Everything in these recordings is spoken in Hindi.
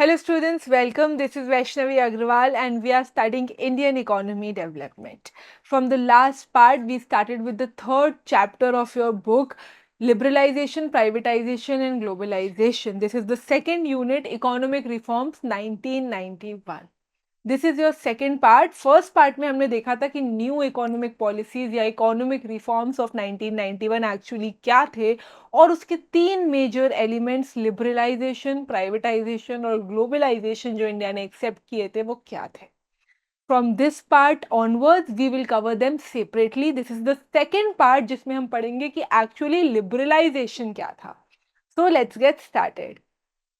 Hello students, welcome. This is Vaishnavi Agrawal and we are studying Indian economy development. From the last part, we started with the third chapter of your book, Liberalization, Privatization and Globalization. This is the second unit, Economic Reforms 1991. This is your second part. First part में हमने देखा था कि न्यू इकोनॉमिक पॉलिसीज या इकोनॉमिक रिफॉर्म्स ऑफ 1991 एक्चुअली क्या थे और उसके तीन मेजर एलिमेंट्स लिबरलाइजेशन, प्राइवेटाइजेशन और ग्लोबलाइजेशन जो इंडिया ने एक्सेप्ट किए थे वो क्या थे. From this part onwards we will cover them separately. This is the second part जिसमें हम पढ़ेंगे कि एक्चुअली लिबरलाइजेशन क्या था. So let's get started.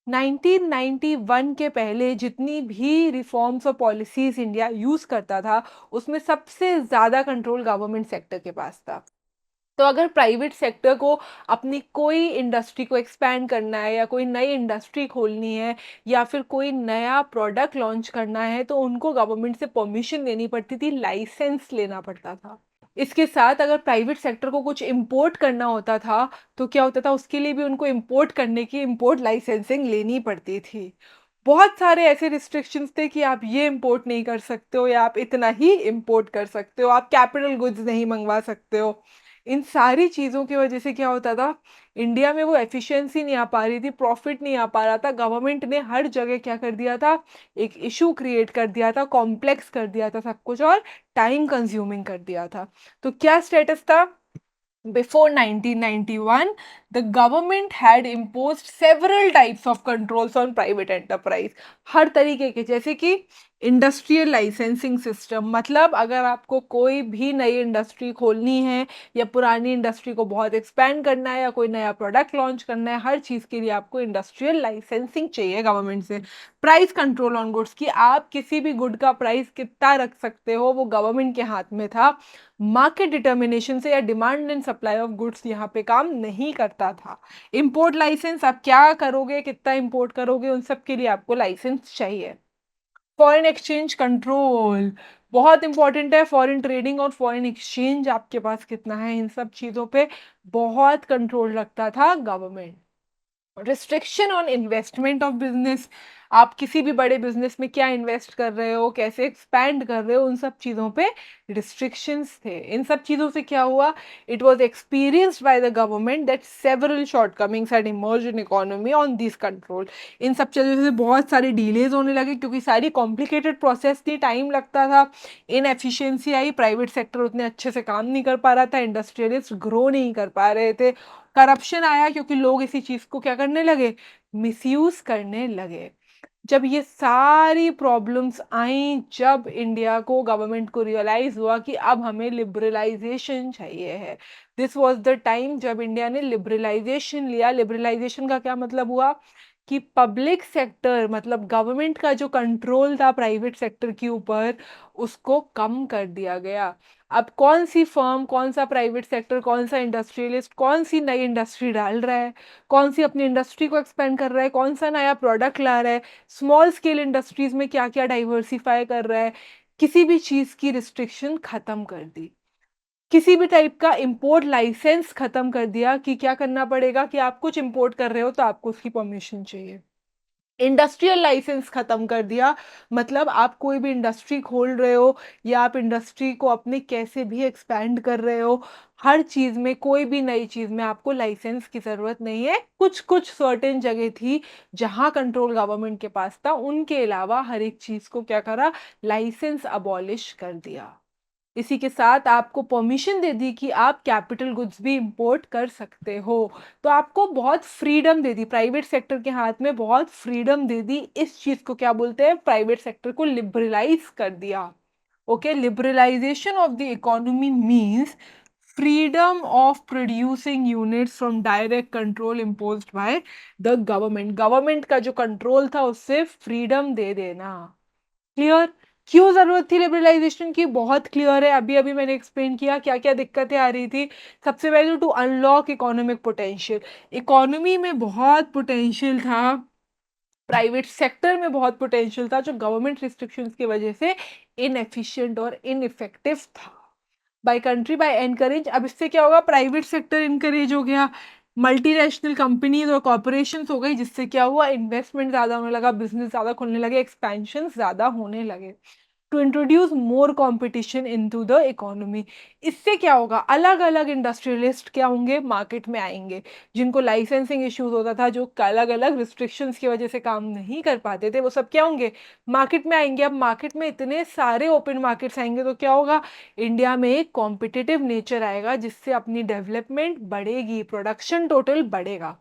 1991 के पहले जितनी भी रिफॉर्म्स और पॉलिसीज इंडिया यूज करता था उसमें सबसे ज़्यादा कंट्रोल गवर्नमेंट सेक्टर के पास था. तो अगर प्राइवेट सेक्टर को अपनी कोई इंडस्ट्री को एक्सपैंड करना है या कोई नई इंडस्ट्री खोलनी है या फिर कोई नया प्रोडक्ट लॉन्च करना है तो उनको गवर्नमेंट से परमिशन लेनी पड़ती थी, लाइसेंस लेना पड़ता था. इसके साथ अगर प्राइवेट सेक्टर को कुछ इंपोर्ट करना होता था तो क्या होता था, उसके लिए भी उनको इंपोर्ट करने की इंपोर्ट लाइसेंसिंग लेनी पड़ती थी. बहुत सारे ऐसे रिस्ट्रिक्शंस थे कि आप ये इंपोर्ट नहीं कर सकते हो या आप इतना ही इंपोर्ट कर सकते हो, आप कैपिटल गुड्स नहीं मंगवा सकते हो. इन सारी चीज़ों की वजह से क्या होता था, इंडिया में वो एफिशिएंसी नहीं आ पा रही थी, प्रॉफिट नहीं आ पा रहा था. गवर्नमेंट ने हर जगह क्या कर दिया था, एक इशू क्रिएट कर दिया था, कॉम्प्लेक्स कर दिया था सब कुछ और टाइम कंज्यूमिंग कर दिया था. तो क्या स्टेटस था? Before 1991, the government had imposed several types of controls on private enterprise. हर तरीके के, जैसे कि इंडस्ट्रियल लाइसेंसिंग सिस्टम, मतलब अगर आपको कोई भी नई इंडस्ट्री खोलनी है या पुरानी इंडस्ट्री को बहुत एक्सपैंड करना है या कोई नया प्रोडक्ट लॉन्च करना है, हर चीज़ के लिए आपको इंडस्ट्रियल लाइसेंसिंग चाहिए गवर्नमेंट से. प्राइस कंट्रोल ऑन गुड्स, कि आप किसी भी गुड का प्राइस कितना रख सकते हो वो गवर्नमेंट के हाथ में था. मार्केट डिटर्मिनेशन से या demand and supply of goods यहाँ पे काम नहीं करता था. इंपोर्ट लाइसेंस, आप क्या करोगे, कितना इंपोर्ट करोगे, उन सब के लिए आपको लाइसेंस चाहिए. फॉरेन एक्सचेंज कंट्रोल बहुत इंपॉर्टेंट है. फॉरेन ट्रेडिंग और फॉरेन एक्सचेंज आपके पास कितना है, इन सब चीज़ों पे बहुत कंट्रोल रखता था government. Restriction on investment of business, आप किसी भी बड़े बिजनेस में क्या इन्वेस्ट कर रहे हो, कैसे एक्सपैंड कर रहे हो, उन सब चीज़ों पे रिस्ट्रिक्शंस थे. इन सब चीज़ों से क्या हुआ, it was experienced by the government that several shortcomings had emerged in economy on this control. इन सब चीज़ों से बहुत सारी डिलेज होने लगे क्योंकि सारी कॉम्प्लिकेटेड प्रोसेस थी, टाइम लगता था, इनएफिशिएंसी आई, प्राइवेट सेक्टर उतने अच्छे से काम नहीं कर पा रहा था, इंडस्ट्रियलिस्ट ग्रो नहीं कर पा रहे थे, करप्शन आया क्योंकि लोग इसी चीज को क्या करने लगे, मिसयूज करने लगे. जब ये सारी प्रॉब्लम्स आई, जब इंडिया को, गवर्नमेंट को रियलाइज हुआ कि अब हमें लिबरलाइजेशन चाहिए है, दिस वाज द टाइम जब इंडिया ने लिबरलाइजेशन लिया. लिबरलाइजेशन का क्या मतलब हुआ कि पब्लिक सेक्टर, मतलब गवर्नमेंट का जो कंट्रोल था प्राइवेट सेक्टर के ऊपर, उसको कम कर दिया गया. अब कौन सी फर्म, कौन सा प्राइवेट सेक्टर, कौन सा इंडस्ट्रियलिस्ट कौन सी नई इंडस्ट्री डाल रहा है, कौन सी अपनी इंडस्ट्री को एक्सपेंड कर रहा है, कौन सा नया प्रोडक्ट ला रहा है, स्मॉल स्केल इंडस्ट्रीज में क्या क्या डाइवर्सिफाई कर रहा है, किसी भी चीज़ की रिस्ट्रिक्शन खत्म कर दी. किसी भी टाइप का इंपोर्ट लाइसेंस खत्म कर दिया कि क्या करना पड़ेगा कि आप कुछ इंपोर्ट कर रहे हो तो आपको उसकी परमिशन चाहिए. इंडस्ट्रियल लाइसेंस खत्म कर दिया, मतलब आप कोई भी इंडस्ट्री खोल रहे हो या आप इंडस्ट्री को अपने कैसे भी एक्सपैंड कर रहे हो, हर चीज़ में, कोई भी नई चीज़ में आपको लाइसेंस की ज़रूरत नहीं है. कुछ कुछ सर्टेन जगह थी जहां कंट्रोल गवर्नमेंट के पास था, उनके अलावा हर एक चीज़ को क्या करा, लाइसेंस अबॉलिश कर दिया. इसी के साथ आपको परमिशन दे दी कि आप कैपिटल गुड्स भी इंपोर्ट कर सकते हो. तो आपको बहुत फ्रीडम दे दी, प्राइवेट सेक्टर के हाथ में बहुत फ्रीडम दे दी. इस चीज को क्या बोलते हैं, प्राइवेट सेक्टर को लिबरलाइज कर दिया. Okay, liberalization of the economy means freedom of producing units from direct control imposed by the government. Government का जो कंट्रोल था उससे फ्रीडम दे देना. क्लियर? क्यों जरूरत थी लिबरलाइजेशन की, बहुत क्लियर है. अभी अभी मैंने एक्सप्लेन किया क्या क्या दिक्कतें आ रही थी. सबसे पहले to unlock economic potential, economy में बहुत पोटेंशियल था, प्राइवेट सेक्टर में बहुत पोटेंशियल था जो गवर्नमेंट रिस्ट्रिक्शंस की वजह से इनएफिशिएंट और इनइफेक्टिव था. बाय कंट्री बाय एनकरेज, अब इससे क्या होगा, प्राइवेट सेक्टर इनकरेज हो गया, मल्टीनेशनल कंपनीज और कॉर्पोरेशंस हो गई, जिससे क्या हुआ, इन्वेस्टमेंट ज़्यादा होने लगा, बिजनेस ज़्यादा खुलने लगे, एक्सपेंशन ज़्यादा होने लगे। To introduce more competition into the economy. इससे क्या होगा, अलग अलग इंडस्ट्रियलिस्ट क्या होंगे, मार्केट में आएंगे। जिनको लाइसेंसिंग इश्यूज होता था, जो अलग अलग रिस्ट्रिक्शंस की वजह से काम नहीं कर पाते थे, वो सब क्या होंगे, मार्केट में आएंगे। अब मार्केट में इतने सारे ओपन मार्केट्स आएंगे तो क्या होगा, इंडिया में एक कॉम्पिटिटिव नेचर आएगा, जिससे अपनी डेवलपमेंट बढ़ेगी, प्रोडक्शन टोटल बढ़ेगा।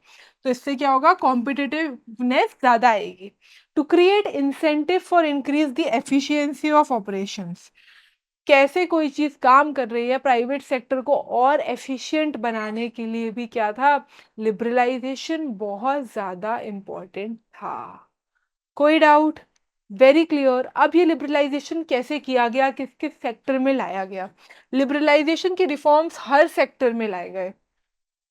तो इससे क्या होगा, कॉम्पिटिटिवनेस ज़्यादा आएगी। To create incentive for increase the efficiency of operations. कैसे कोई चीज काम कर रही है, प्राइवेट सेक्टर को और एफिशिएंट बनाने के लिए भी क्या था, लिबरलाइजेशन बहुत ज्यादा इंपॉर्टेंट था। कोई डाउट? Very clear. अब ये लिबरलाइजेशन कैसे किया गया, किस किस सेक्टर में लाया गया? लिबरलाइजेशन के रिफॉर्म्स हर सेक्टर में लाए गए।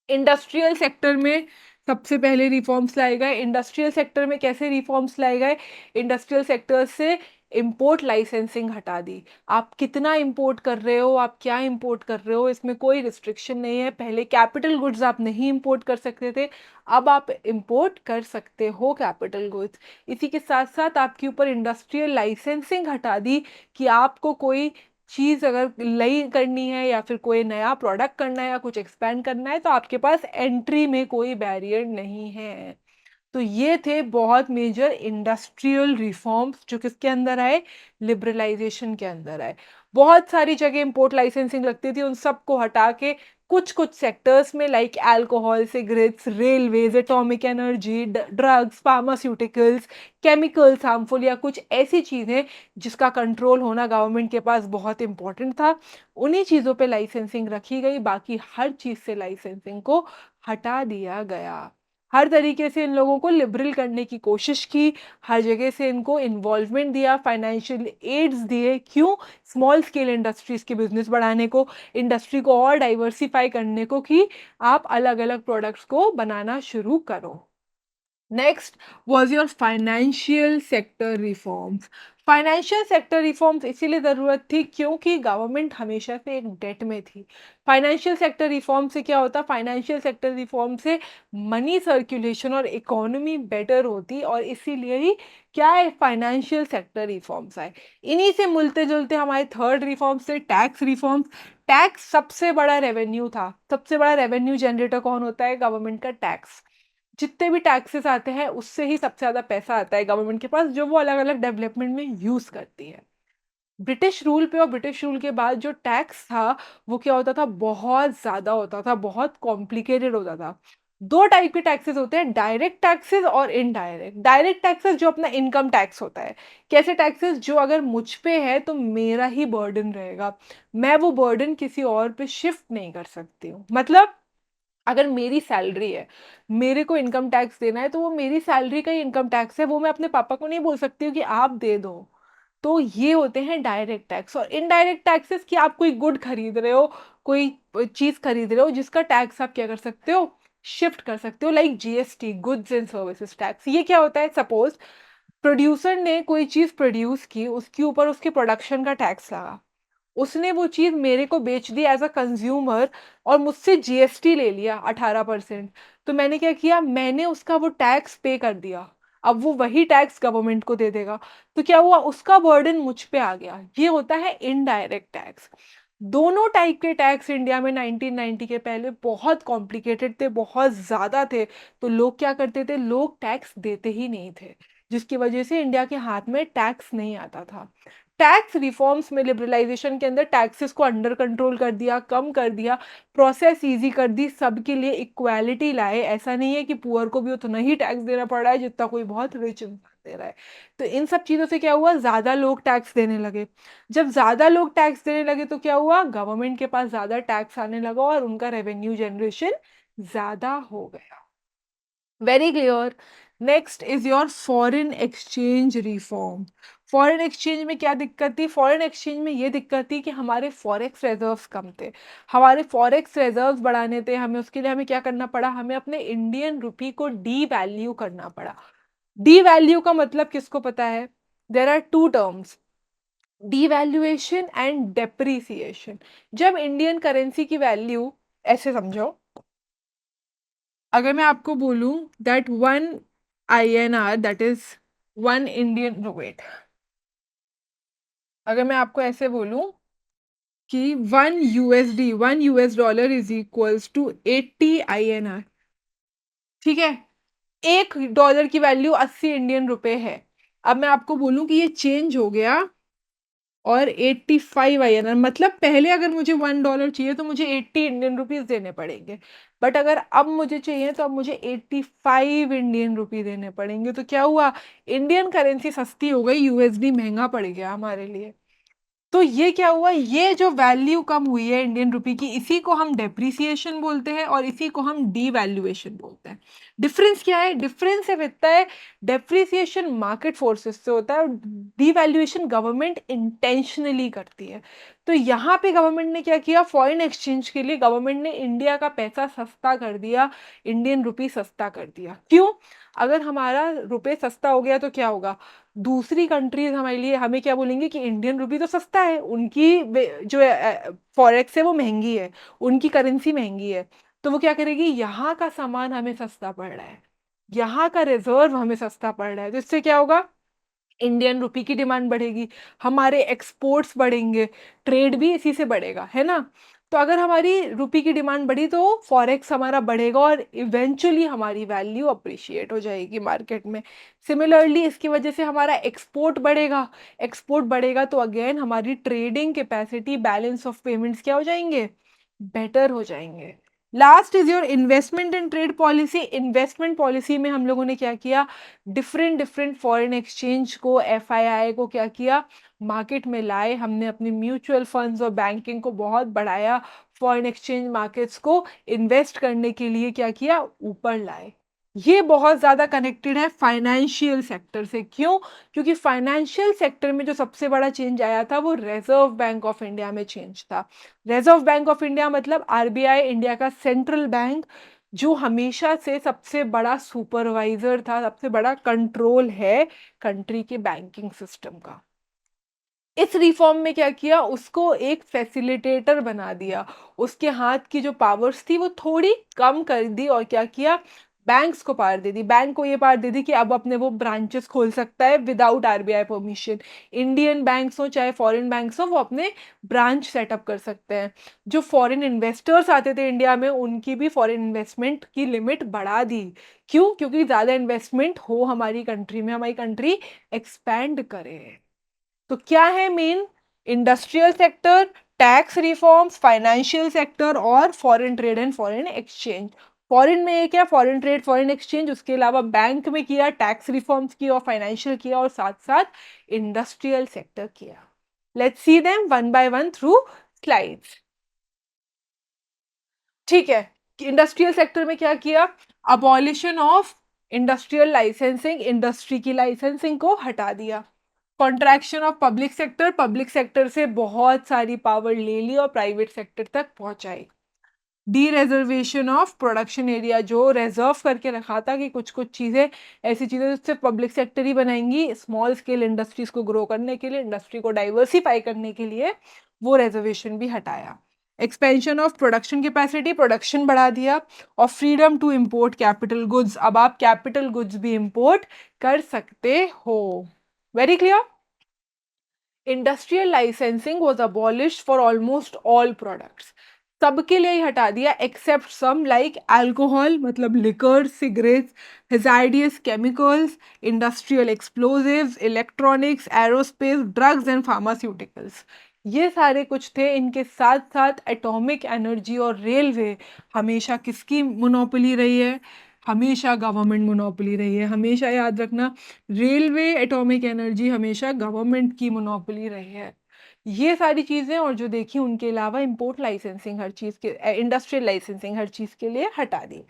इंडस्ट्रियल सेक्टर में सबसे पहले रिफॉर्म्स लाए गए। इंडस्ट्रियल सेक्टर में कैसे रिफॉर्म्स लाए गए, इंडस्ट्रियल सेक्टर से इंपोर्ट लाइसेंसिंग हटा दी। आप कितना इंपोर्ट कर रहे हो, आप क्या इंपोर्ट कर रहे हो, इसमें कोई रिस्ट्रिक्शन नहीं है। पहले कैपिटल गुड्स आप नहीं इंपोर्ट कर सकते थे, अब आप इंपोर्ट कर सकते हो कैपिटल गुड्स। इसी के साथ साथ आपके ऊपर इंडस्ट्रियल लाइसेंसिंग हटा दी, कि आपको कोई चीज़ अगर नई करनी है या फिर कोई नया प्रोडक्ट करना है या कुछ एक्सपेंड करना है, तो आपके पास एंट्री में कोई बैरियर नहीं है। तो ये थे बहुत मेजर इंडस्ट्रियल रिफॉर्म्स जो किसके अंदर आए, लिबरलाइजेशन के अंदर आए। बहुत सारी जगह इंपोर्ट लाइसेंसिंग लगती थी, उन सबको हटा के कुछ कुछ सेक्टर्स में, like alcohol, cigarettes, railways, atomic energy, drugs, pharmaceuticals, chemicals harmful, या कुछ ऐसी चीज़ें जिसका कंट्रोल होना गवर्नमेंट के पास बहुत इंपॉर्टेंट था, उन्हीं चीज़ों पे लाइसेंसिंग रखी गई। बाकी हर चीज़ से लाइसेंसिंग को हटा दिया गया। हर तरीके से इन लोगों को लिबरल करने की कोशिश की, हर जगह से इनको इन्वॉल्वमेंट दिया, फाइनेंशियल एड्स दिए। क्यों? स्मॉल स्केल इंडस्ट्रीज के बिजनेस बढ़ाने को, इंडस्ट्री को और डाइवर्सिफाई करने को, कि आप अलग अलग प्रोडक्ट्स को बनाना शुरू करो। Next was your financial sector reforms. Financial sector reforms इसीलिए ज़रूरत थी क्योंकि गवर्नमेंट हमेशा से एक डेट में थी। फाइनेंशियल सेक्टर रिफॉर्म से क्या होता, फाइनेंशियल सेक्टर रिफॉर्म से मनी सर्कुलेशन और इकोनॉमी बेटर होती, और इसीलिए ही क्या है, फाइनेंशियल सेक्टर रिफॉर्म्स आए। इन्हीं से मिलते जुलते हमारे थर्ड रिफॉर्म्स थे, टैक्स रिफॉर्म्स। टैक्स सबसे बड़ा रेवेन्यू था। सबसे बड़ा रेवेन्यू जनरेटर कौन होता है, गवर्नमेंट का टैक्स। जितने भी टैक्सेस आते हैं उससे ही सबसे ज़्यादा पैसा आता है गवर्नमेंट के पास, जो वो अलग अलग डेवलपमेंट में यूज़ करती है। ब्रिटिश रूल पे और ब्रिटिश रूल के बाद जो टैक्स था, वो क्या होता था, बहुत ज़्यादा होता था, बहुत कॉम्प्लिकेटेड होता था। दो टाइप के टैक्सेस होते हैं, डायरेक्ट टैक्सेस और इनडायरेक्ट। डायरेक्ट टैक्सेस जो अपना इनकम टैक्स होता है। कैसे टैक्सेस, जो अगर मुझ पे है तो मेरा ही बर्डन रहेगा, मैं वो बर्डन किसी और पे शिफ्ट नहीं कर सकती हूँ। मतलब अगर मेरी सैलरी है, मेरे को इनकम टैक्स देना है, तो वो मेरी सैलरी का ही इनकम टैक्स है, वो मैं अपने पापा को नहीं बोल सकती हूँ कि आप दे दो। तो ये होते हैं डायरेक्ट टैक्स। और इनडायरेक्ट टैक्सेस कि आप कोई गुड खरीद रहे हो, कोई चीज खरीद रहे हो, जिसका टैक्स आप क्या कर सकते हो, शिफ्ट कर सकते हो, like GST, goods and services tax. ये क्या होता है, सपोज प्रोड्यूसर ने कोई चीज प्रोड्यूस की, उसके ऊपर उसके प्रोडक्शन का टैक्स लगा, उसने वो चीज़ मेरे को बेच दी एज अ कंज्यूमर, और मुझसे जीएसटी ले लिया 18%। तो मैंने क्या किया, मैंने उसका वो टैक्स पे कर दिया। अब वो वही टैक्स गवर्नमेंट को दे देगा। तो क्या हुआ, उसका बर्डन मुझ पे आ गया। ये होता है इनडायरेक्ट टैक्स। दोनों टाइप के टैक्स इंडिया में 1990 के पहले बहुत कॉम्प्लिकेटेड थे, बहुत ज़्यादा थे। तो लोग क्या करते थे, लोग टैक्स देते ही नहीं थे, जिसकी वजह से इंडिया के हाथ में टैक्स नहीं आता था। टैक्स रिफॉर्म्स में लिबरलाइजेशन के अंदर टैक्सेस को अंडर कंट्रोल कर दिया, कम कर दिया, प्रोसेस इजी कर दी, सबके लिए इक्वालिटी लाए। ऐसा नहीं है कि पुअर को भी उतना ही टैक्स देना पड़ रहा है जितना कोई बहुत रिच इंसान दे रहा है। तो इन सब चीज़ों से क्या हुआ, ज़्यादा लोग टैक्स देने लगे। जब ज़्यादा लोग टैक्स देने लगे तो क्या हुआ, गवर्नमेंट के पास ज़्यादा टैक्स आने लगा और उनका रेवेन्यू जनरेशन ज़्यादा हो गया। Very clear. Next is your foreign exchange reform. Foreign exchange में क्या दिक्कत थी, फॉरेन एक्सचेंज में ये दिक्कत थी कि हमारे फॉरेक्स रिजर्व्स कम थे। हमारे फॉरेक्स रिजर्व्स बढ़ाने थे हमें, उसके लिए हमें क्या करना पड़ा, हमें अपने इंडियन रुपी को डी वैल्यू करना पड़ा। डी वैल्यू का मतलब किसको पता है, there are two terms, devaluation and depreciation. जब इंडियन करेंसी की वैल्यू, ऐसे समझो, अगर मैं आपको बोलूं that 1 INR that is 1 Indian, अगर मैं आपको ऐसे बोलूं कि 1 USD, $1 is equals to 80 INR, ठीक है। $1 की वैल्यू 80 इंडियन रुपए है। अब मैं आपको बोलूं कि ये चेंज हो गया और 85 INR, मतलब पहले अगर मुझे $1 चाहिए तो मुझे 80 इंडियन रुपीज देने पड़ेंगे, बट अगर अब मुझे चाहिए तो अब मुझे 85 इंडियन रुपी देने पड़ेंगे। तो क्या हुआ, इंडियन करेंसी सस्ती हो गई, यूएसडी महंगा पड़ गया हमारे लिए। तो ये क्या हुआ, ये जो वैल्यू कम हुई है इंडियन रुपी की, इसी को हम डेप्रिसिएशन बोलते हैं और इसी को हम डीवैल्यूएशन बोलते हैं। डिफरेंस क्या है, डिफरेंस सिर्फ इतना है, डेप्रिसिएशन मार्केट फोर्सेस से होता है और डीवैल्यूएशन गवर्नमेंट इंटेंशनली करती है। तो यहाँ पे गवर्नमेंट ने क्या किया, फॉरेन एक्सचेंज के लिए गवर्नमेंट ने इंडिया का पैसा सस्ता कर दिया, इंडियन रुपी सस्ता कर दिया। क्यों, अगर हमारा रुपए सस्ता हो गया तो क्या होगा, दूसरी कंट्रीज हमारे लिए हमें क्या बोलेंगे कि इंडियन रुपी तो सस्ता है, उनकी जो फॉरेक्स है वो महंगी है, उनकी करेंसी महंगी है, तो वो क्या करेगी, यहाँ का सामान हमें सस्ता पड़ रहा है, यहाँ का रिजर्व हमें सस्ता पड़ रहा है, तो इससे क्या होगा, इंडियन रुपी की डिमांड बढ़ेगी, हमारे एक्सपोर्ट्स बढ़ेंगे, ट्रेड भी इसी से बढ़ेगा, है ना। तो अगर हमारी रुपी की डिमांड बढ़ी तो फॉरेक्स हमारा बढ़ेगा और इवेंचुअली हमारी वैल्यू अप्रिशिएट हो जाएगी मार्केट में। सिमिलरली इसकी वजह से हमारा एक्सपोर्ट बढ़ेगा, एक्सपोर्ट बढ़ेगा तो अगेन हमारी trading capacity, balance of payments क्या हो जाएंगे, बेटर हो जाएंगे। Last is your investment and trade policy. Investment policy में हम लोगों ने क्या किया, डिफरेंट डिफरेंट फॉरेन एक्सचेंज को, एफआईआई को क्या किया, मार्केट में लाए, हमने अपने म्यूचुअल फंड्स और बैंकिंग को बहुत बढ़ाया, फॉरेन एक्सचेंज मार्केट्स को इन्वेस्ट करने के लिए क्या किया, ऊपर लाए। ये बहुत ज़्यादा कनेक्टेड है फाइनेंशियल सेक्टर से। क्यों, क्योंकि फाइनेंशियल सेक्टर में जो सबसे बड़ा चेंज आया था वो रिजर्व बैंक ऑफ इंडिया में चेंज था। रिजर्व बैंक ऑफ इंडिया मतलब आरबीआई, इंडिया का सेंट्रल बैंक, जो हमेशा से सबसे बड़ा सुपरवाइजर था, सबसे बड़ा कंट्रोल है कंट्री के बैंकिंग सिस्टम का। इस रिफॉर्म में क्या किया, उसको एक फैसिलिटेटर बना दिया, उसके हाथ की जो पावर्स थी वो थोड़ी कम कर दी और क्या किया, बैंक्स को पावर दे दी, बैंक को ये पावर दे दी कि अब अपने वो ब्रांचेस खोल सकता है without RBI permission. Indian banks हो चाहे फॉरेन बैंक्स हो, वो अपने ब्रांच सेटअप कर सकते हैं। जो फॉरेन इन्वेस्टर्स आते थे इंडिया में, उनकी भी फॉरेन इन्वेस्टमेंट की लिमिट बढ़ा दी। क्यों, क्योंकि ज़्यादा इन्वेस्टमेंट हो हमारी कंट्री में, हमारी कंट्री एक्सपैंड करे। तो क्या है main, industrial sector, tax reforms, financial sector और foreign trade and foreign exchange. Foreign में ये क्या, फॉरेन ट्रेड फॉरेन एक्सचेंज, उसके अलावा बैंक में किया, टैक्स रिफॉर्म्स किया और फाइनेंशियल किया और साथ साथ इंडस्ट्रियल सेक्टर किया। Let's see them one by one through slides. ठीक है, इंडस्ट्रियल सेक्टर में क्या किया, abolition of industrial licensing, industry की लाइसेंसिंग को हटा दिया। Contraction of public sector, public sector से बहुत सारी पावर ले ली और प्राइवेट सेक्टर तक पहुंचाई। D reservation of production area, जो रिजर्व करके रखा था कि कुछ कुछ चीज़ें ऐसी चीज़ें जिससे पब्लिक सेक्टर ही बनाएंगी स्मॉल स्केल इंडस्ट्रीज को ग्रो करने के लिए, इंडस्ट्री को डाइवर्सिफाई करने के लिए, वो रिजर्वेशन भी हटाया। Expansion of production capacity, production बढ़ा दिया और freedom to import capital goods, अब आप कैपिटल गुड्स भी इंपोर्ट कर सकते हो। Very clear. Industrial licensing was abolished for almost all products, सबके लिए ही हटा दिया एक्सेप्ट सम लाइक अल्कोहल मतलब liquor, cigarettes, hazardous chemicals, industrial explosives, electronics, aerospace, drugs and pharmaceuticals. ये सारे कुछ थे। इनके साथ साथ एटॉमिक एनर्जी और रेलवे हमेशा किसकी मोनोपोली रही है, हमेशा गवर्नमेंट मोनोपोली रही है। हमेशा याद रखना, रेलवे, एटॉमिक एनर्जी हमेशा गवर्नमेंट की मोनोपोली रही है। ये सारी चीज़ें और जो देखी, उनके अलावा इंपोर्ट लाइसेंसिंग हर चीज़ के, इंडस्ट्रियल लाइसेंसिंग हर चीज़ के लिए हटा दी।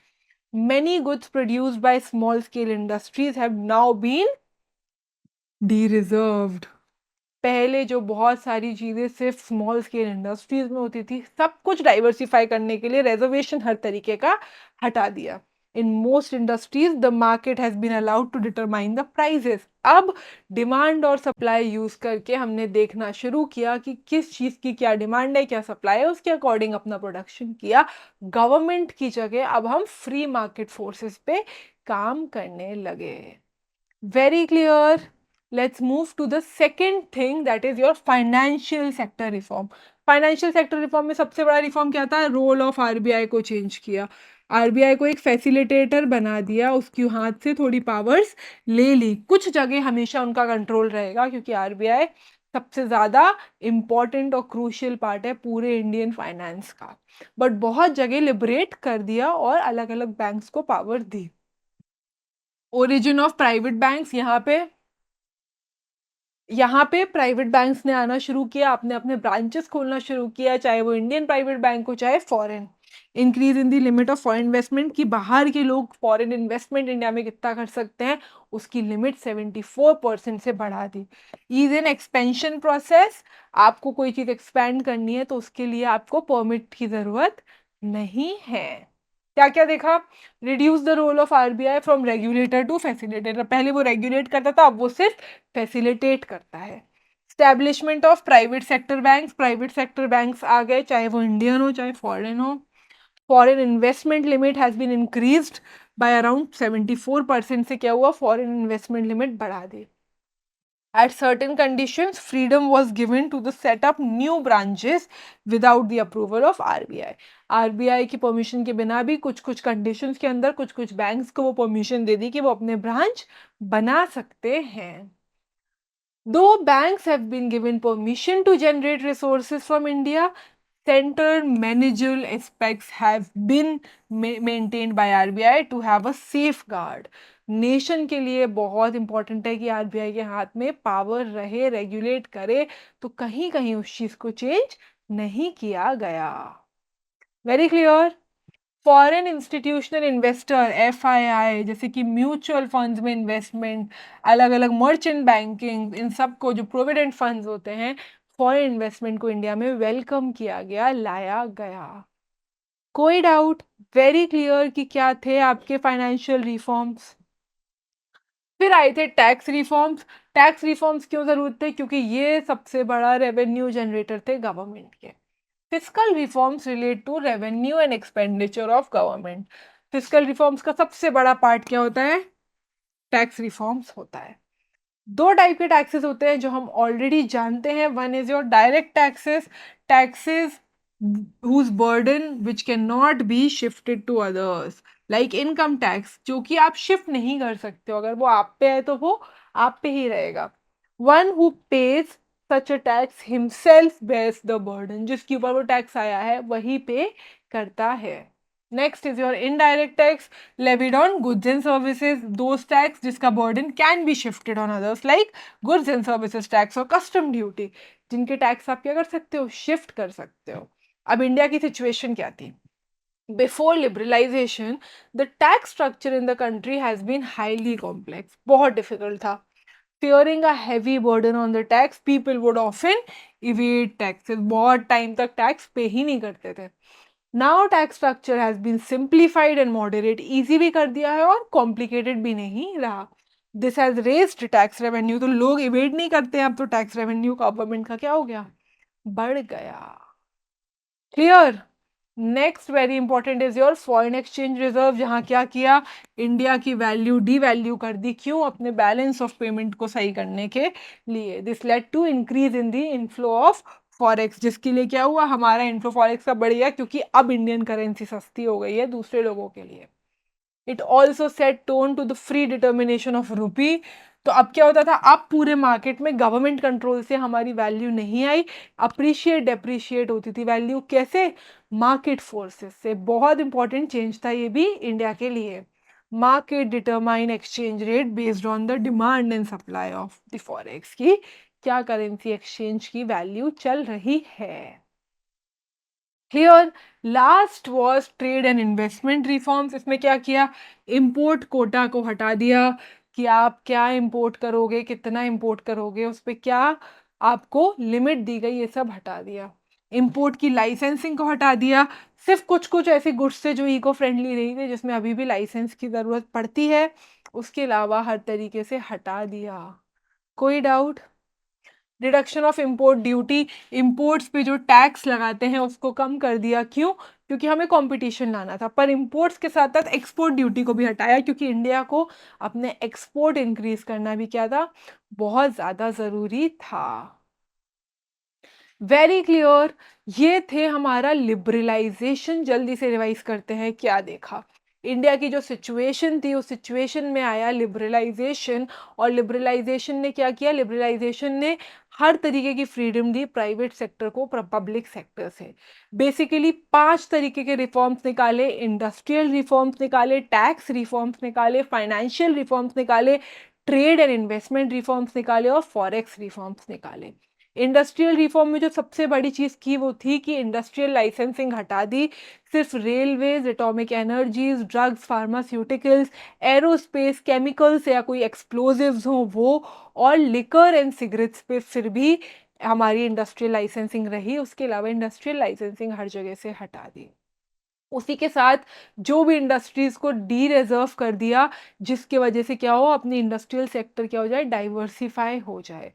Many goods produced by small scale industries have now been de-reserved. पहले जो बहुत सारी चीज़ें सिर्फ स्मॉल स्केल इंडस्ट्रीज में होती थी, सब कुछ डाइवर्सिफाई करने के लिए रिजर्वेशन हर तरीके का हटा दिया। In most industries the market has been allowed to determine the prices. अब डिमांड और सप्लाई यूज करके हमने देखना शुरू किया कि किस चीज की क्या डिमांड है, क्या सप्लाई है, उसके अकॉर्डिंग अपना प्रोडक्शन किया। गवर्नमेंट की जगह अब हम फ्री मार्केट फोर्सेस पे काम करने लगे। Very clear. Let's move to the second thing, that is your financial sector reform. Financial sector reform में सबसे बड़ा रिफॉर्म क्या था? रोल ऑफ आरबीआई को चेंज किया। आरबीआई को एक फैसिलिटेटर बना दिया, उसके हाथ से थोड़ी पावर्स ले ली। कुछ जगह हमेशा उनका कंट्रोल रहेगा क्योंकि आरबीआई सबसे ज्यादा इंपॉर्टेंट और क्रूशियल पार्ट है पूरे इंडियन फाइनेंस का। बट बहुत जगह लिबरेट कर दिया और अलग अलग बैंक्स को power the. Origin of private banks, यहाँ पे प्राइवेट बैंक्स ने आना शुरू किया, अपने अपने ब्रांचेस खोलना शुरू किया, चाहे वो इंडियन प्राइवेट बैंक हो चाहे foreign. Increase in the limit of foreign investment, कि बाहर के लोग फॉरेन इन्वेस्टमेंट इंडिया में कितना कर सकते हैं, उसकी लिमिट 74% से बढ़ा दी। ईज इन एक्सपेंशन प्रोसेस, आपको कोई चीज एक्सपैंड करनी है तो उसके लिए आपको परमिट की जरूरत नहीं है। क्या क्या देखा? Reduce the role of RBI from regulator to facilitator. पहले वो रेगुलेट करता था, अब वो सिर्फ फैसिलिटेट करता है। Establishment of private sector banks, private sector banks आ गए, चाहे वो इंडियन हो चाहे फॉरेन हो। Foreign investment limit has been increased by around 74%। से क्या हुआ? फॉरेन इन्वेस्टमेंट लिमिट बढ़ा दी। At certain conditions, freedom was given to the set up new branches without the approval of RBI. RBI की परमिशन के बिना भी कुछ कुछ कंडीशंस के अंदर कुछ कुछ बैंक्स को वो परमिशन दे दी कि वो अपने ब्रांच बना सकते हैं। Though banks have been given permission to generate resources from India, central managerial aspects have been maintained by RBI to have a safeguard. Nation के लिए बहुत इंपॉर्टेंट है कि आरबीआई के हाथ में पावर रहे, रेगुलेट करे, तो कहीं कहीं उस चीज को चेंज नहीं किया गया। Very clear. Foreign institutional investor FII, जैसे कि म्यूचुअल फंड्स में इन्वेस्टमेंट, अलग अलग मर्चेंट बैंकिंग, इन सब को जो प्रोविडेंट फंड्स होते हैं, फॉरेन इन्वेस्टमेंट को इंडिया में वेलकम किया गया, लाया गया। कोई डाउट? वेरी क्लियर कि क्या थे आपके फाइनेंशियल रिफॉर्म्स। फिर आए थे टैक्स रिफॉर्म्स। टैक्स रिफॉर्म्स क्यों जरूरत थे? क्योंकि ये सबसे बड़ा रेवेन्यू जनरेटर थे गवर्नमेंट के। Fiscal reforms relate to revenue and expenditure of government. Fiscal reforms का सबसे बड़ा पार्ट क्या होता है? टैक्स रिफॉर्म्स होता है। दो टाइप के टैक्सेस होते हैं जो हम ऑलरेडी जानते हैं। One is your direct taxes, taxes whose burden which cannot be shifted to others, like income tax, जो कि आप शिफ्ट नहीं कर सकते हो, अगर वो आप पे है तो वो आप पे ही रहेगा। One who pays such a tax himself bears the burden, जिसके ऊपर वो टैक्स आया है वही पे करता है। Next is your indirect tax levied on goods and services, those tax जिसका burden can be shifted on others, like goods and services tax और custom duty, जिनके टैक्स आप क्या कर सकते हो? शिफ्ट कर सकते हो। अब इंडिया की सिचुएशन क्या थी? Before liberalization the tax structure in the country has been highly complex, बहुत डिफिकल्ट था। fearing a heavy burden on the tax, people would often evade taxes, बहुत टाइम तक टैक्स पे ही नहीं करते थे। Now tax structure has been simplified and moderate, easy भी कर दिया है और कॉम्प्लिकेटेड भी नहीं रहा। This has raised tax revenue, तो लोग इवेड नहीं करते हैं, अब तो टैक्स रेवेन्यू गवर्नमेंट का क्या हो गया? बढ़ गया। Clear. Next very important is your foreign exchange reserve, जहां क्या किया? इंडिया की वैल्यू डीवैल्यू कर दी। क्यों? अपने बैलेंस ऑफ पेमेंट को सही करने के लिए। This led to increase in the inflow of forex, जिसके लिए क्या हुआ? हमारा इनफ्लो फॉरेक्स का बढ़ गया, क्योंकि अब इंडियन करेंसी सस्ती हो गई है दूसरे लोगों के लिए। It also set tone to the free determination of rupee. तो अब क्या होता था? अब पूरे मार्केट में गवर्नमेंट कंट्रोल से हमारी वैल्यू नहीं आई, अप्रिशिएट डेप्रिशिएट होती थी वैल्यू। कैसे? मार्केट फोर्सेस से। बहुत इंपॉर्टेंट चेंज था ये भी इंडिया के लिए। Market determine exchange rate based on the demand and supply of the forex, की क्या करेंसी एक्सचेंज की वैल्यू चल रही है। Clear. Last was trade and investment reforms. इसमें क्या किया? इंपोर्ट कोटा को हटा दिया, कि आप क्या इंपोर्ट करोगे, कितना इंपोर्ट करोगे, उस पर क्या आपको लिमिट दी गई, ये सब हटा दिया। इंपोर्ट की लाइसेंसिंग को हटा दिया, सिर्फ कुछ कुछ ऐसे गुड्स थे जो इको फ्रेंडली नहीं थे जिसमें अभी भी लाइसेंस की ज़रूरत पड़ती है, उसके अलावा हर तरीके से हटा दिया। कोई doubt? Reduction of import duty, imports पे जो टैक्स लगाते हैं उसको कम कर दिया। क्यों? क्योंकि हमें कंपटीशन लाना था। पर इंपोर्ट्स के साथ साथ एक्सपोर्ट ड्यूटी को भी हटाया क्योंकि इंडिया को अपने एक्सपोर्ट इंक्रीज करना भी क्या था, बहुत ज़्यादा ज़रूरी था। Very clear. ये थे हमारा लिबरलाइजेशन। जल्दी से रिवाइज करते हैं क्या देखा। इंडिया की जो सिचुएशन थी उस सिचुएशन में आया लिबरलाइजेशन, और लिबरलाइजेशन ने क्या किया, लिबरलाइजेशन ने हर तरीके की फ्रीडम दी प्राइवेट सेक्टर को पब्लिक सेक्टर से। बेसिकली 5 तरीके के रिफॉर्म्स निकाले, इंडस्ट्रियल रिफॉर्म्स निकाले, टैक्स रिफॉर्म्स निकाले, फाइनेंशियल रिफॉर्म्स निकाले, ट्रेड एंड इन्वेस्टमेंट रिफॉर्म्स निकाले और फॉरेक्स रिफॉर्म्स निकाले। इंडस्ट्रियल रिफॉर्म में जो सबसे बड़ी चीज़ की वो थी कि इंडस्ट्रियल लाइसेंसिंग हटा दी। सिर्फ railways, atomic energies, drugs, pharmaceuticals, aerospace, chemicals या कोई एक्सप्लोजिव्स हो वो, और लिकर एंड सिगरेट्स पे फिर भी हमारी इंडस्ट्रियल लाइसेंसिंग रही। उसके अलावा इंडस्ट्रियल लाइसेंसिंग हर जगह से हटा दी। उसी के साथ जो भी इंडस्ट्रीज को डी रिजर्व कर दिया, जिसकी वजह से क्या हो, अपनी इंडस्ट्रियल सेक्टर क्या हो जाए, डाइवर्सिफाई हो जाए।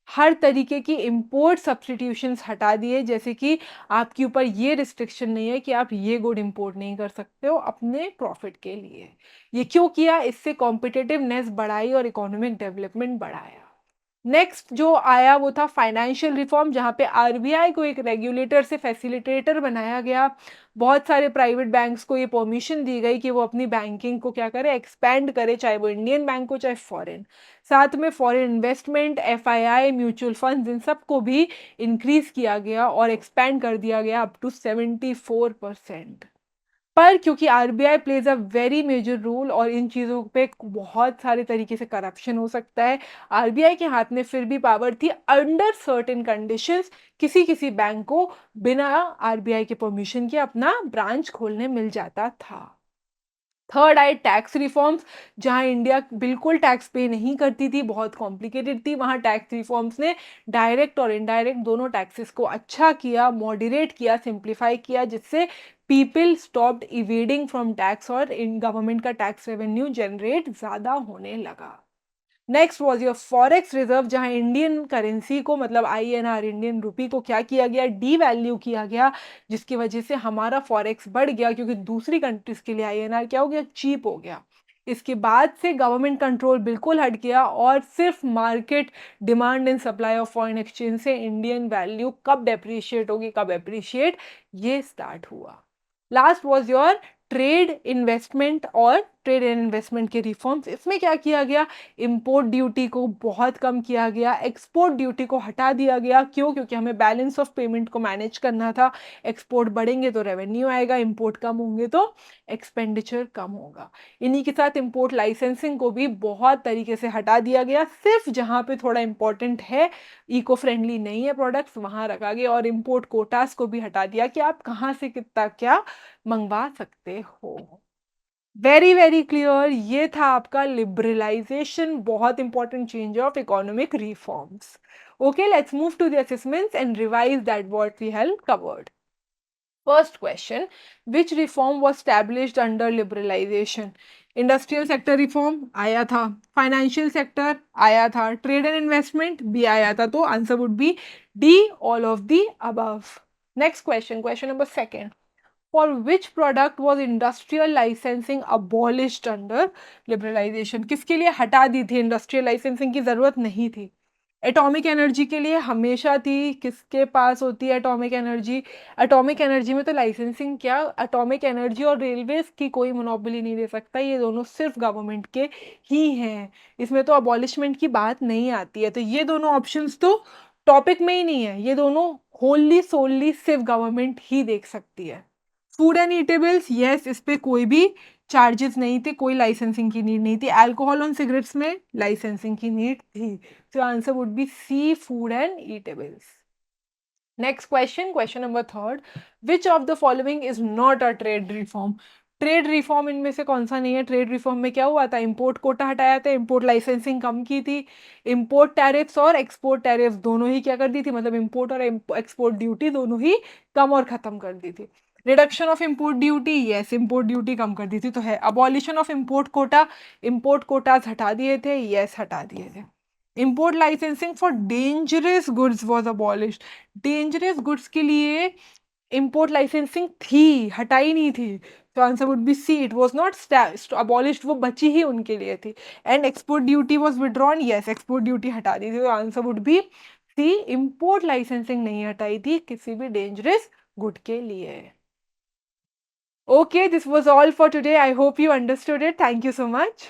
हर तरीके की इंपोर्ट सब्स्टिट्यूशंस हटा दिए, जैसे कि आपके ऊपर ये रिस्ट्रिक्शन नहीं है कि आप ये गुड इंपोर्ट नहीं कर सकते हो अपने प्रॉफिट के लिए। ये क्यों किया? इससे कॉम्पिटिटिवनेस बढ़ाई और इकोनॉमिक डेवलपमेंट बढ़ाया। नेक्स्ट जो आया वो था फाइनेंशियल रिफॉर्म, जहाँ पे आरबीआई को एक रेगुलेटर से फैसिलिटेटर बनाया गया। बहुत सारे प्राइवेट बैंक्स को ये परमिशन दी गई कि वो अपनी बैंकिंग को क्या करे, एक्सपैंड करे, चाहे वो इंडियन बैंक हो चाहे फॉरेन। साथ में foreign investment, FII, mutual funds, इन सबको भी इंक्रीज किया गया और एक्सपैंड कर दिया गया अप टू 74%। पर क्योंकि RBI plays a very major role और इन चीज़ों पे बहुत सारे तरीके से करप्शन हो सकता है, आरबीआई के हाथ में फिर भी पावर थी अंडर सर्टेन कंडीशंस किसी किसी बैंक को बिना आरबीआई के परमिशन के अपना ब्रांच खोलने मिल जाता था। थर्ड आई टैक्स रिफॉर्म्स, जहां इंडिया बिल्कुल टैक्स पे नहीं करती थी, बहुत कॉम्प्लिकेटेड थी, वहां टैक्स रिफॉर्म्स ने डायरेक्ट और इनडायरेक्ट दोनों टैक्सेस को अच्छा किया, मॉडरेट किया, सिंप्लीफाई किया, जिससे people stopped evading from tax और इन गवर्नमेंट का टैक्स रेवेन्यू जनरेट ज़्यादा होने लगा। Next was your forex reserve, जहां इंडियन करेंसी को मतलब आईएनआर इंडियन रुपी को क्या किया गया, डी वैल्यू किया गया, जिसकी वजह से हमारा फॉरेक्स बढ़ गया क्योंकि दूसरी कंट्रीज के लिए आईएनआर क्या हो गया, चीप हो गया। इसके बाद से गवर्नमेंट कंट्रोल बिल्कुल हट गया और सिर्फ market demand and supply of foreign exchange से इंडियन वैल्यू कब डेप्रिशिएट होगी, कब एप्रिशिएट, ये स्टार्ट हुआ। Last was your trade investment और ट्रेड एंड इन्वेस्टमेंट के रिफॉर्म्स। इसमें क्या किया गया, इंपोर्ट ड्यूटी को बहुत कम किया गया, एक्सपोर्ट ड्यूटी को हटा दिया गया। क्यों? क्योंकि हमें बैलेंस ऑफ पेमेंट को मैनेज करना था। एक्सपोर्ट बढ़ेंगे तो रेवेन्यू आएगा, इंपोर्ट कम होंगे तो एक्सपेंडिचर कम होगा। इन्हीं के साथ इंपोर्ट लाइसेंसिंग को भी बहुत तरीके से हटा दिया गया, सिर्फ जहाँ पे थोड़ा इंपॉर्टेंट है, इको फ्रेंडली नहीं है प्रोडक्ट्स, वहाँ रखा गया। और इंपोर्ट कोटास को भी हटा दिया कि आप कहाँ से कितना क्या मंगवा सकते हो। Very very clear. ये था आपका लिबरलाइजेशन, बहुत important change of economic reforms. Okay, let's move to the assessments and revise that what we have covered. First question, which reform was established under liberalization? Industrial sector reform आया था, फाइनेंशियल सेक्टर आया था, ट्रेड एंड इन्वेस्टमेंट भी आया था, तो answer would B D, all of the above. Next question, question number second, for which product was industrial licensing abolished under liberalization? किसके लिए हटा दी थी, इंडस्ट्रियल लाइसेंसिंग की जरूरत नहीं थी? एटॉमिक एनर्जी के लिए हमेशा थी। किसके पास होती है एटॉमिक एनर्जी? एटॉमिक एनर्जी में तो लाइसेंसिंग क्या, एटॉमिक एनर्जी और रेलवेज की कोई मोनोपोली नहीं दे सकता, ये दोनों सिर्फ गवर्नमेंट के ही हैं। इसमें तो अबॉलिशमेंट की बात नहीं आती है, तो ये दोनों ऑप्शंस तो टॉपिक में ही नहीं है, ये दोनों होली सोलली सिर्फ गवर्नमेंट ही देख सकती है। फूड एंड ईटेबल्स, यस, इस पे कोई भी चार्जेस नहीं थे, कोई लाइसेंसिंग की नीड नहीं थी। अल्कोहल और सिगरेट्स में लाइसेंसिंग की नीड थी, तो answer would be C, food and eatables. Next question, question number third, which of the following is not a trade reform? Trade reform इनमें से कौन सा नहीं है? ट्रेड रिफॉर्म में क्या हुआ था? इंपोर्ट कोटा हटाया था, इंपोर्ट लाइसेंसिंग कम की थी, इंपोर्ट टैरिफ्स और एक्सपोर्ट टैरिफ्स दोनों ही क्या कर दी थी, मतलब इंपोर्ट और एक्सपोर्ट ड्यूटी दोनों ही कम और खत्म कर दी थी। Reduction of import duty, yes, import duty कम कर दी थी तो है। Abolition of import quota, import quotas हटा दिए थे, यस हटा दिए थे। Import licensing for dangerous goods was abolished, dangerous goods के लिए इंपोर्ट लाइसेंसिंग थी, हटाई नहीं थी। तो answer would be C, it was not abolished, वो बची ही उनके लिए थी। And export duty was withdrawn, yes export duty हटा दी थी। तो answer would be C, import licensing नहीं हटाई थी किसी भी डेंजरस गुड के लिए। Okay, this was all for today. I hope you understood it. Thank you so much.